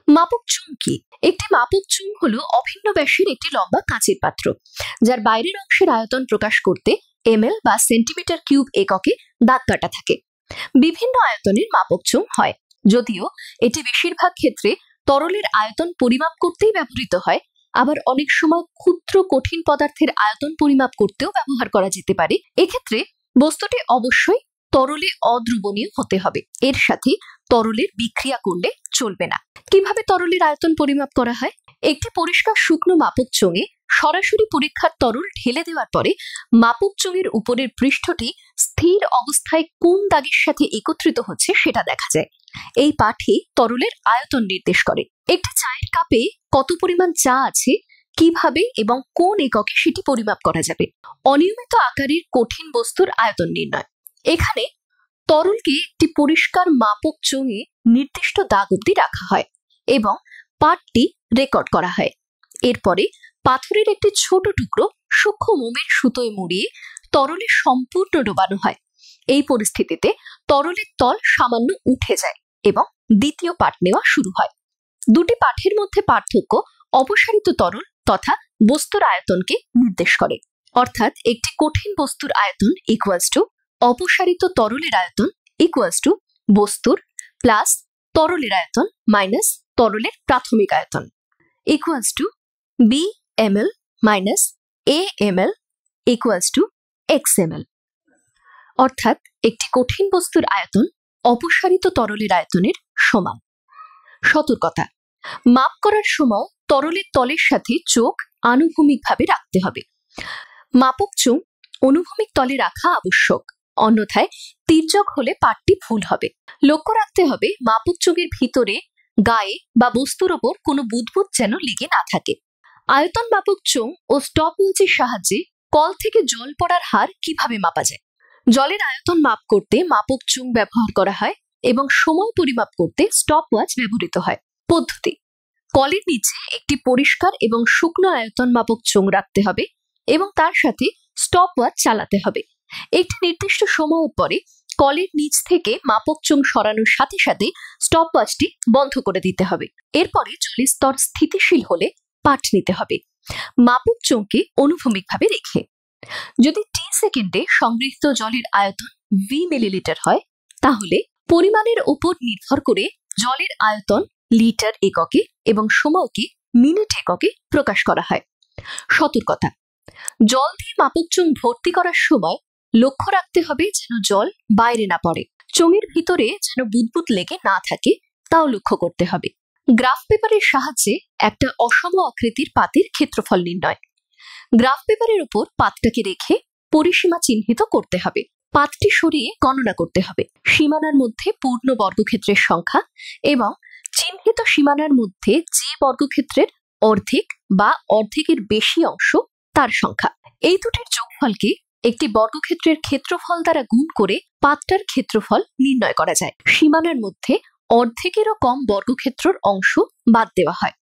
মাপক চুং কি? একটি মাপক চুং হলো অভিন্ন ব্যাসের একটি লম্বা কাঁচের পাত্র, যার বাইরের অংশের আয়তন প্রকাশ করতে ml বা সেন্টিমিটার কিউব এককে দাগ কাটা থাকে। বিভিন্ন আয়তনের মাপক চুং হয়, যদিও এটি বেশিরভাগ ক্ষেত্রে তরলের আয়তন পরিমাপ করতেই ব্যবহৃত হয়। আবার অনেক সময় ক্ষুদ্র কঠিন পদার্থের আয়তন পরিমাপ করতেও ব্যবহার করা যেতে পারে। এক্ষেত্রে বস্তুটি অবশ্যই তরলে অদ্রবণীয় হতে হবে, এর সাথে তরলের বিক্রিয়া করলে চলবে না। কিভাবে তরলের আয়তন পরিমাপ করা হয়? একটি পরিষ্কার শুকনো মাপক চোঙে সরাসরি পরীক্ষার তরল ঢেলে দেওয়ার পরে মাপক চোঙের উপরের পৃষ্ঠটি স্থির অবস্থায় কোন দাগের সাথে একত্রিত হচ্ছে সেটা দেখা যায়। এই পাঠই তরলের আয়তন নির্দেশ করে। একটি চায়ের কাপে কত পরিমাণ চা আছে, কিভাবে এবং কোন এককে সেটি পরিমাপ করা যাবে। অনিয়মিত আকারের কঠিন বস্তুর আয়তন নির্ণয়। এখানে তরলকে একটি পরিষ্কার মাপক চোঙে নির্দিষ্ট দাগ অবধি রাখা হয় এবং পাঠটি রেকর্ড করা হয়। এরপরে পাথরের একটি ছোট টুকরো সূক্ষ্ম মোমের সুতোয় মুড়িয়ে তরলে সম্পূর্ণ ডোবানো হয়। এই পরিস্থিতিতে তরলের তল সামান্য উঠে যায় এবং দ্বিতীয় পাঠ নেওয়া শুরু হয়। দুটি পাঠের মধ্যে পার্থক্য অপসারিত তরল তথা বস্তুর আয়তনকে নির্দেশ করে। অর্থাৎ একটি কঠিন বস্তুর আয়তন ইকুয়ালস টু অপসারিত তরলের আয়তন ইকুয়ালস টু বস্তুর প্লাস তরলের আয়তন মাইনাস তরলের প্রাথমিক আয়তন equals to B ml minus a ml equals to x ml। অর্থাৎ একটি কঠিন বস্তুর আয়তন অপসারিত তরলের আয়তনের সমান। সতর্কতা: মাপ করার সময় তরলের তলের সাথে চোখ আনুভূমিকভাবে রাখতে হবে। মাপক চোঙ অনুভূমিক তলে রাখা আবশ্যক, অন্যথায় তির্যক হলে পাঠটি ভুল হবে। লক্ষ্য রাখতে হবে মাপক চোঙের ভিতরে, গায়ে বা বস্তুর ওপর কোনো বুদবুদ যেন লেগে না থাকে। আয়তন মাপক চোঙ ও স্টপওয়াচের সাহায্যে কল থেকে জল পড়ার হার কিভাবে মাপা যায়? জলের আয়তন মাপ করতে মাপক চোঙ ব্যবহার করা হয় এবং সময় পরিমাপ করতে স্টপওয়াচ ব্যবহৃত হয়। পদ্ধতি: কলের নিচে একটি পরিষ্কার এবং শুকনো আয়তন মাপক চোঙ রাখতে হবে এবং তার সাথে স্টপওয়াচ চালাতে হবে। একটি নির্দিষ্ট সময়ের পরে কলের নিচ থেকে মাপক চোঙ সরানোর সাথে সাথে স্টপওয়াচটি বন্ধ করে দিতে হবে। এরপরে জলের স্তর স্থিতিশীল হলে পাঠ নিতে হবে, মাপক চোঙকে অনুভূমিকভাবে রেখে। যদি টি সেকেন্ডে সংগৃহীত জলের আয়তন v মিলিলিটার হয়, তাহলে পরিমাণের উপর নির্ভর করে জলের আয়তন লিটার এককে এবং সময়কে মিনিট এককে প্রকাশ করা হয়। সতর্কতা: জল দিয়ে মাপক চোঙ ভর্তি করার সময় লক্ষ্য রাখতে হবে যেন জল বাইরে না পড়ে। চোঙের ভিতরে যেন বুদবুদ লেগে না থাকে তাও লক্ষ্য করতে হবে। গ্রাফ পেপারের সাহায্যে একটা অসম আকৃতির পাতের ক্ষেত্রফল নির্ণয়। গ্রাফ পেপারের উপর পাতটাকে রেখে পরিসীমা চিহ্নিত করতে হবে। পাতটি সরিয়ে গণনা করতে হবে সীমানার মধ্যে পূর্ণ বর্গক্ষেত্রের সংখ্যা এবং চিহ্নিত সীমানার মধ্যে যে বর্গক্ষেত্রের অর্ধেক বা অর্ধেকের বেশি অংশ তার সংখ্যা। এই দুটির যোগফলকে একটি বর্গক্ষেত্রের ক্ষেত্রফল দ্বারা গুণ করে পাতটার ক্ষেত্রফল নির্ণয় করা যায়। সীমানার মধ্যে অর্ধেকেরও কম বর্গক্ষেত্রের অংশ বাদ দেওয়া হয়।